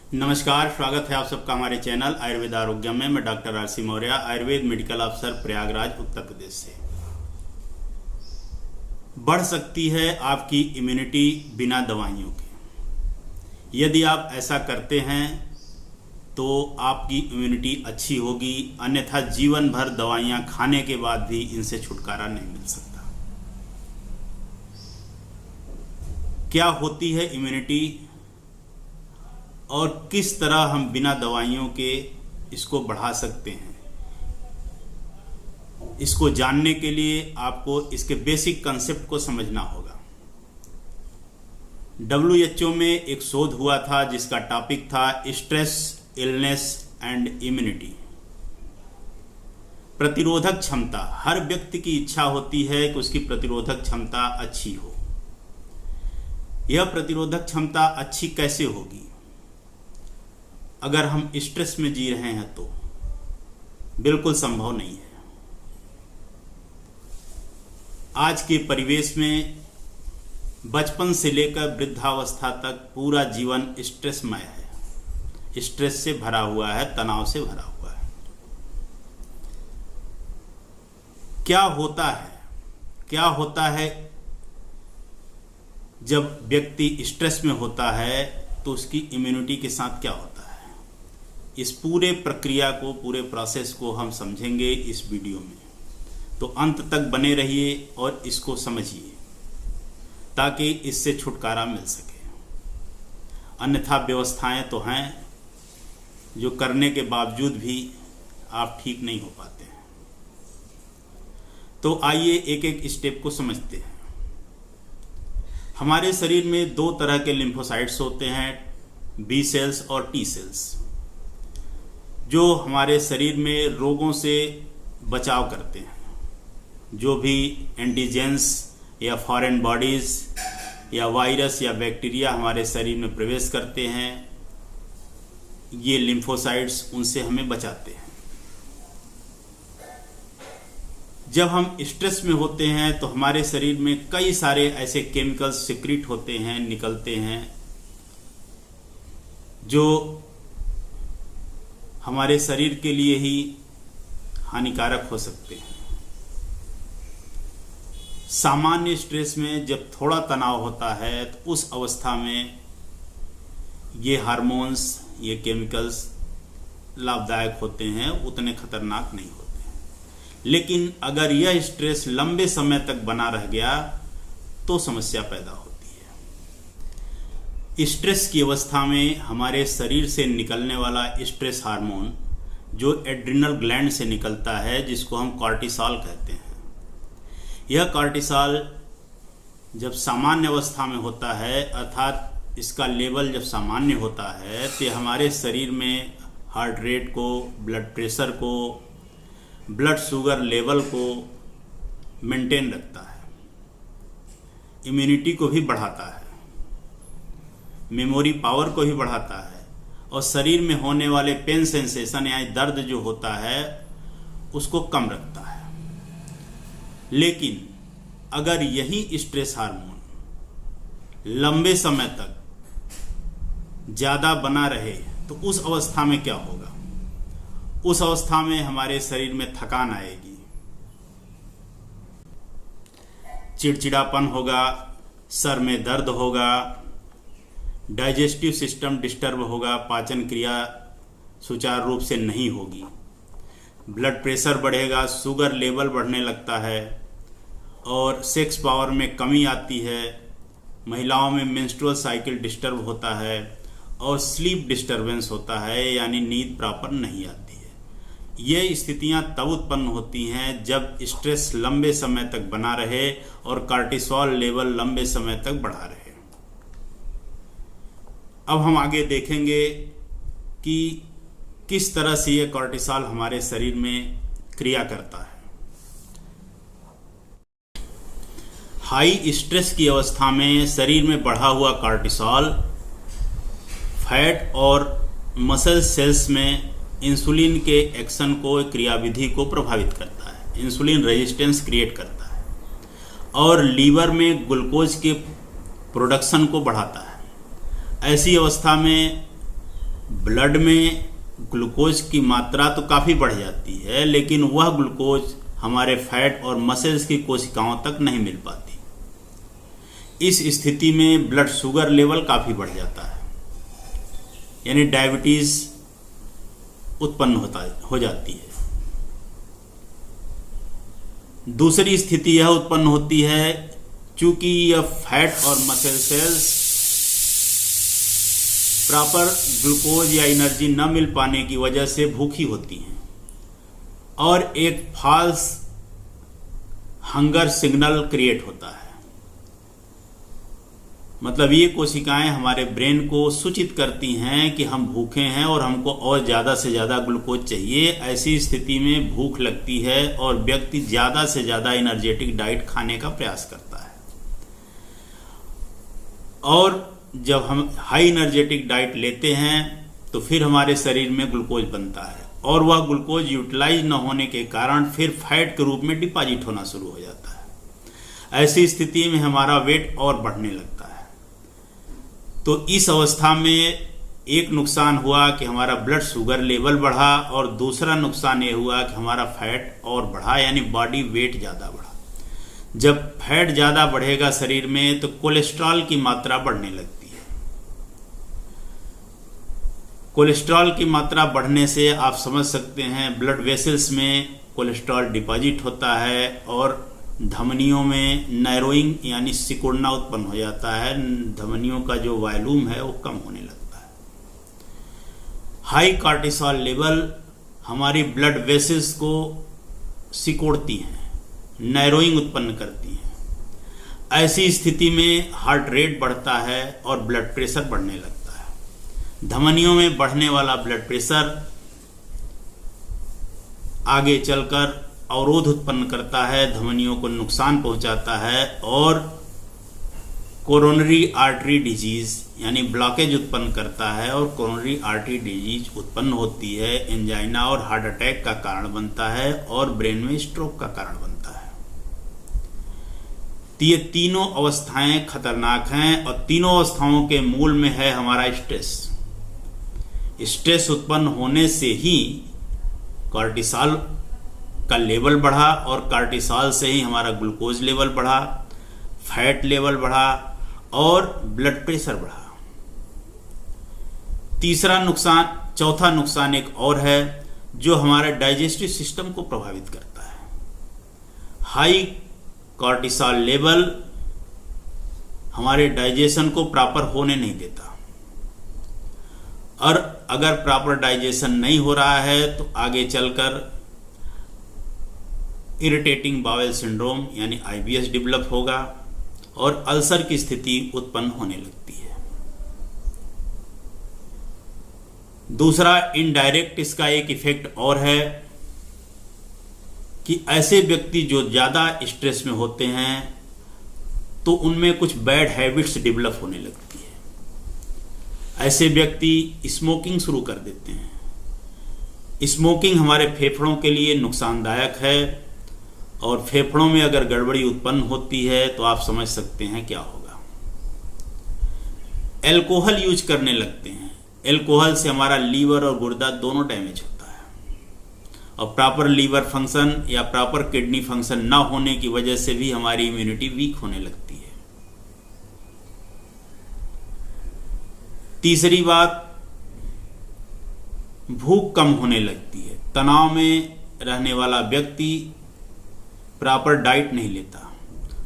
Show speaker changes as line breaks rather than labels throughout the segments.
नमस्कार, स्वागत है आप सबका हमारे चैनल आयुर्वेद आरोग्य में। मैं doctor R C Maurya, Ayurveda medical अफसर, प्रयागराज, उत्तर प्रदेश से। बढ़ सकती है आपकी इम्यूनिटी बिना दवाइयों के। यदि आप ऐसा करते हैं तो आपकी इम्यूनिटी अच्छी होगी, अन्यथा जीवन भर दवाइयां खाने के बाद भी इनसे छुटकारा नहीं मिल सकता। क्या होती है इम्यूनिटी और किस तरह हम बिना दवाइयों के इसको बढ़ा सकते हैं, इसको जानने के लिए आपको इसके बेसिक कंसेप्ट को समझना होगा। WHO में एक शोध हुआ था जिसका टॉपिक था स्ट्रेस, इलनेस एंड इम्यूनिटी। प्रतिरोधक क्षमता। हर व्यक्ति की इच्छा होती है कि उसकी प्रतिरोधक क्षमता अच्छी हो। यह प्रतिरोधक क्षमता अच्छी कैसे होगी? अगर हम स्ट्रेस में जी रहे हैं तो बिल्कुल संभव नहीं है। आज के परिवेश में बचपन से लेकर वृद्धावस्था तक पूरा जीवन स्ट्रेसमय है, स्ट्रेस से भरा हुआ है, तनाव से भरा हुआ है। क्या होता है जब व्यक्ति स्ट्रेस में होता है तो उसकी इम्यूनिटी के साथ क्या होता है? इस पूरे प्रक्रिया को, पूरे प्रोसेस को हम समझेंगे इस वीडियो में। तो अंत तक बने रहिए और इसको समझिए ताकि इससे छुटकारा मिल सके। अन्यथा व्यवस्थाएं तो हैं जो करने के बावजूद भी आप ठीक नहीं हो पाते हैं। तो आइए एक एक स्टेप को समझते हैं। हमारे शरीर में दो तरह के लिम्फोसाइट्स होते हैं, बी सेल्स और टी सेल्स, जो हमारे शरीर में रोगों से बचाव करते हैं। जो भी एंटीजेंस या फॉरेन बॉडीज या वायरस या बैक्टीरिया हमारे शरीर में प्रवेश करते हैं, ये लिम्फोसाइट्स उनसे हमें बचाते हैं। जब हम स्ट्रेस में होते हैं तो हमारे शरीर में कई सारे ऐसे केमिकल्स सिक्रीट होते हैं, निकलते हैं, जो हमारे शरीर के लिए ही हानिकारक हो सकते हैं। सामान्य स्ट्रेस में जब थोड़ा तनाव होता है तो उस अवस्था में ये हार्मोन्स, ये केमिकल्स लाभदायक होते हैं, उतने खतरनाक नहीं होते हैं। लेकिन अगर यह स्ट्रेस लंबे समय तक बना रह गया तो समस्या पैदा होती है। स्ट्रेस की अवस्था में हमारे शरीर से निकलने वाला स्ट्रेस हार्मोन जो एड्रिनल ग्लैंड से निकलता है, जिसको हम कॉर्टिसॉल कहते हैं, यह कॉर्टिसॉल जब सामान्य अवस्था में होता है, अर्थात इसका लेवल जब सामान्य होता है, तो हमारे शरीर में हार्ट रेट को, ब्लड प्रेशर को, ब्लड शुगर लेवल को मेंटेन रखता है, इम्यूनिटी को भी बढ़ाता है, मेमोरी पावर को भी बढ़ाता है, और शरीर में होने वाले पेन सेंसेशन या दर्द जो होता है उसको कम रखता है। लेकिन अगर यही स्ट्रेस हार्मोन लंबे समय तक ज़्यादा बना रहे तो उस अवस्था में क्या होगा? उस अवस्था में हमारे शरीर में थकान आएगी, चिड़चिड़ापन होगा, सर में दर्द होगा, डाइजेस्टिव सिस्टम डिस्टर्ब होगा, पाचन क्रिया सुचारू रूप से नहीं होगी, ब्लड प्रेशर बढ़ेगा, शुगर लेवल बढ़ने लगता है, और सेक्स पावर में कमी आती है, महिलाओं में मेंस्ट्रुअल साइकिल डिस्टर्ब होता है, और स्लीप डिस्टर्बेंस होता है, यानी नींद प्रॉपर नहीं आती है। ये स्थितियां तब उत्पन्न होती हैं जब स्ट्रेस लंबे समय तक बना रहे और कॉर्टिसॉल लेवल लंबे समय तक बढ़ा रहे। अब हम आगे देखेंगे कि किस तरह से यह कॉर्टिसॉल हमारे शरीर में क्रिया करता है। हाई स्ट्रेस की अवस्था में शरीर में बढ़ा हुआ कॉर्टिसॉल फैट और मसल सेल्स में इंसुलिन के एक्शन को, क्रियाविधि को प्रभावित करता है, इंसुलिन रेजिस्टेंस क्रिएट करता है, और लीवर में ग्लूकोज के प्रोडक्शन को बढ़ाता है। ऐसी अवस्था में ब्लड में ग्लूकोज की मात्रा तो काफ़ी बढ़ जाती है, लेकिन वह ग्लूकोज हमारे फैट और मसल्स की कोशिकाओं तक नहीं मिल पाती। इस स्थिति में ब्लड शुगर लेवल काफ़ी बढ़ जाता है, यानी डायबिटीज़ उत्पन्न हो जाती है। दूसरी स्थिति यह उत्पन्न होती है, चूंकि यह फैट और मसल सेल्स प्रॉपर ग्लूकोज या एनर्जी न मिल पाने की वजह से भूखी होती हैं और एक फॉल्स हंगर सिग्नल क्रिएट होता है। मतलब ये कोशिकाएं हमारे ब्रेन को सूचित करती हैं कि हम भूखे हैं और हमको और ज़्यादा से ज़्यादा ग्लूकोज चाहिए। ऐसी स्थिति में भूख लगती है और व्यक्ति ज़्यादा से ज़्यादा एनर्जेटिक डाइट खाने का प्रयास करता है। और जब हम हाई एनर्जेटिक डाइट लेते हैं तो फिर हमारे शरीर में ग्लूकोज बनता है और वह ग्लूकोज यूटिलाइज न होने के कारण फिर फैट के रूप में डिपॉजिट होना शुरू हो जाता है। ऐसी स्थिति में हमारा वेट और बढ़ने लगता है। तो इस अवस्था में एक नुकसान हुआ कि हमारा ब्लड शुगर लेवल बढ़ा और दूसरा नुकसान ये हुआ कि हमारा फैट और बढ़ा, यानी बॉडी वेट ज़्यादा बढ़ा। जब फैट ज़्यादा बढ़ेगा शरीर में तो कोलेस्ट्रॉल की मात्रा बढ़ने लगती है। कोलेस्ट्रॉल की मात्रा बढ़ने से आप समझ सकते हैं ब्लड वेसल्स में कोलेस्ट्रॉल डिपॉजिट होता है और धमनियों में नैरोइंग यानी सिकुड़ना उत्पन्न हो जाता है। धमनियों का जो वॉल्यूम है वो कम होने लगता है। हाई कॉर्टिसोल लेवल हमारी ब्लड वेसल्स को सिकोड़ती हैं, नैरोइंग उत्पन्न करती हैं। ऐसी स्थिति में हार्ट रेट बढ़ता है और ब्लड प्रेशर बढ़ने लगता है। धमनियों में बढ़ने वाला ब्लड प्रेशर आगे चलकर अवरोध उत्पन्न करता है, धमनियों को नुकसान पहुंचाता है और कोरोनरी आर्टरी डिजीज यानी ब्लॉकेज उत्पन्न करता है और कोरोनरी आर्टरी डिजीज उत्पन्न होती है, एंजाइना और हार्ट अटैक का कारण बनता है और ब्रेन में स्ट्रोक का कारण बनता है। तो ये तीनों अवस्थाएं खतरनाक हैं और तीनों अवस्थाओं के मूल में है हमारा स्ट्रेस। स्ट्रेस उत्पन्न होने से ही कॉर्टिसोल का लेवल बढ़ा और कॉर्टिसोल से ही हमारा ग्लूकोज लेवल बढ़ा, फैट लेवल बढ़ा और ब्लड प्रेशर बढ़ा। चौथा नुकसान एक और है जो हमारे डाइजेस्टिव सिस्टम को प्रभावित करता है। हाई कॉर्टिसोल लेवल हमारे डाइजेशन को प्रॉपर होने नहीं देता और अगर प्रॉपर डाइजेशन नहीं हो रहा है तो आगे चलकर इरिटेटिंग बाउल सिंड्रोम यानी IBS डेवलप होगा और अल्सर की स्थिति उत्पन्न होने लगती है। दूसरा इनडायरेक्ट इसका एक इफेक्ट और है कि ऐसे व्यक्ति जो ज़्यादा स्ट्रेस में होते हैं तो उनमें कुछ बैड हैबिट्स डेवलप होने लगती है। ऐसे व्यक्ति स्मोकिंग शुरू कर देते हैं। स्मोकिंग हमारे फेफड़ों के लिए नुकसानदायक है और फेफड़ों में अगर गड़बड़ी उत्पन्न होती है तो आप समझ सकते हैं क्या होगा। अल्कोहल यूज करने लगते हैं। अल्कोहल से हमारा लीवर और गुर्दा दोनों डैमेज होता है और प्रॉपर लीवर फंक्शन या प्रॉपर किडनी फंक्शन ना होने की वजह से भी हमारी इम्यूनिटी वीक होने लगती है। तीसरी बात, भूख कम होने लगती है। तनाव में रहने वाला व्यक्ति प्रॉपर डाइट नहीं लेता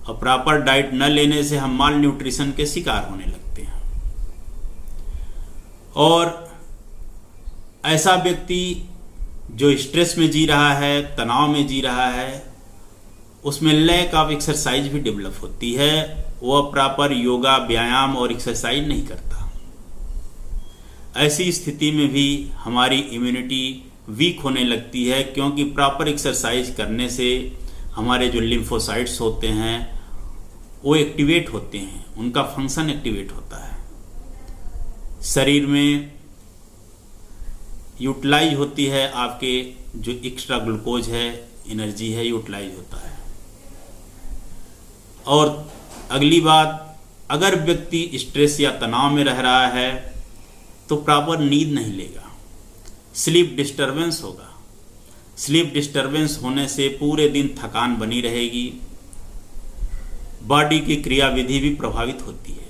और प्रॉपर डाइट न लेने से हम माल न्यूट्रिशन के शिकार होने लगते हैं। और ऐसा व्यक्ति जो स्ट्रेस में जी रहा है, तनाव में जी रहा है, उसमें लैक ऑफ एक्सरसाइज भी डेवलप होती है। वह प्रॉपर योगा, व्यायाम और एक्सरसाइज नहीं करता। ऐसी स्थिति में भी हमारी इम्यूनिटी वीक होने लगती है क्योंकि प्रॉपर एक्सरसाइज करने से हमारे जो लिम्फोसाइट्स होते हैं वो एक्टिवेट होते हैं, उनका फंक्शन एक्टिवेट होता है। शरीर में यूटिलाइज होती है, आपके जो एक्स्ट्रा ग्लूकोज है, एनर्जी है, यूटिलाइज होता है। और अगली बात, अगर व्यक्ति स्ट्रेस या तनाव में रह रहा है तो प्रॉपर नींद नहीं लेगा, स्लीप डिस्टरबेंस होगा। स्लीप डिस्टरबेंस होने से पूरे दिन थकान बनी रहेगी, बॉडी की क्रियाविधि भी प्रभावित होती है।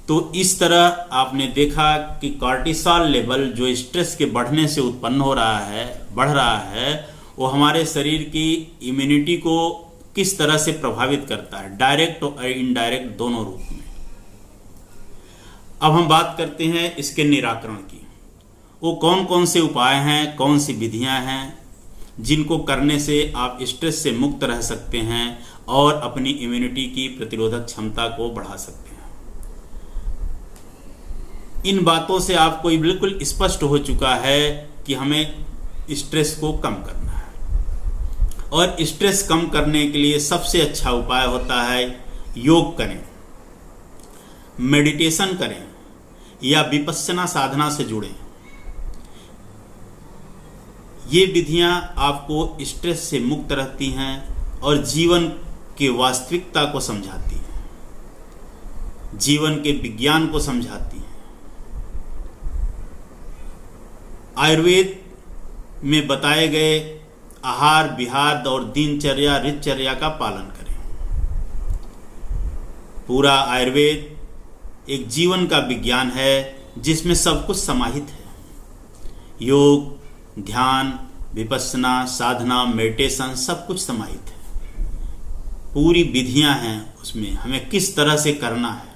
तो इस तरह आपने देखा कि कॉर्टिसोल लेवल जो स्ट्रेस के बढ़ने से उत्पन्न हो रहा है, बढ़ रहा है, वो हमारे शरीर की इम्यूनिटी को किस तरह से प्रभावित करता है, डायरेक्ट और इनडायरेक्ट दोनों रूप में। अब हम बात करते हैं इसके निराकरण की। वो कौन कौन से उपाय हैं, कौन सी विधियां हैं जिनको करने से आप स्ट्रेस से मुक्त रह सकते हैं और अपनी इम्यूनिटी की प्रतिरोधक क्षमता को बढ़ा सकते हैं। इन बातों से आपको बिल्कुल स्पष्ट हो चुका है कि हमें स्ट्रेस को कम करना है, और स्ट्रेस कम करने के लिए सबसे अच्छा उपाय होता है योग करें, मेडिटेशन करें या विपश्यना साधना से जुड़ें। ये विधियां आपको स्ट्रेस से मुक्त रखती हैं और जीवन की वास्तविकता को समझाती हैं, जीवन के विज्ञान को समझाती हैं। आयुर्वेद में बताए गए आहार विहार और दिनचर्या ऋतचर्या का पालन करें। पूरा आयुर्वेद एक जीवन का विज्ञान है जिसमें सब कुछ समाहित है। योग, ध्यान, विपश्यना साधना, मेडिटेशन सब कुछ समाहित है। पूरी विधियां हैं उसमें, हमें किस तरह से करना है।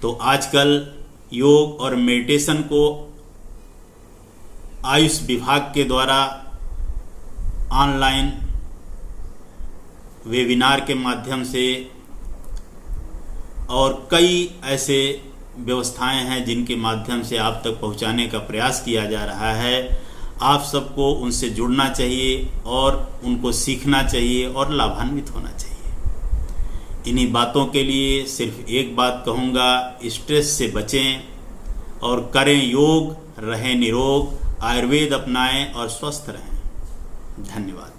तो आजकल योग और मेडिटेशन को आयुष विभाग के द्वारा ऑनलाइन वेबिनार के माध्यम से और कई ऐसे व्यवस्थाएं हैं जिनके माध्यम से आप तक पहुंचाने का प्रयास किया जा रहा है। आप सबको उनसे जुड़ना चाहिए और उनको सीखना चाहिए और लाभान्वित होना चाहिए। इन्हीं बातों के लिए सिर्फ एक बात कहूँगा, स्ट्रेस से बचें और करें योग, रहें निरोग, आयुर्वेद अपनाएं और स्वस्थ रहें। धन्यवाद।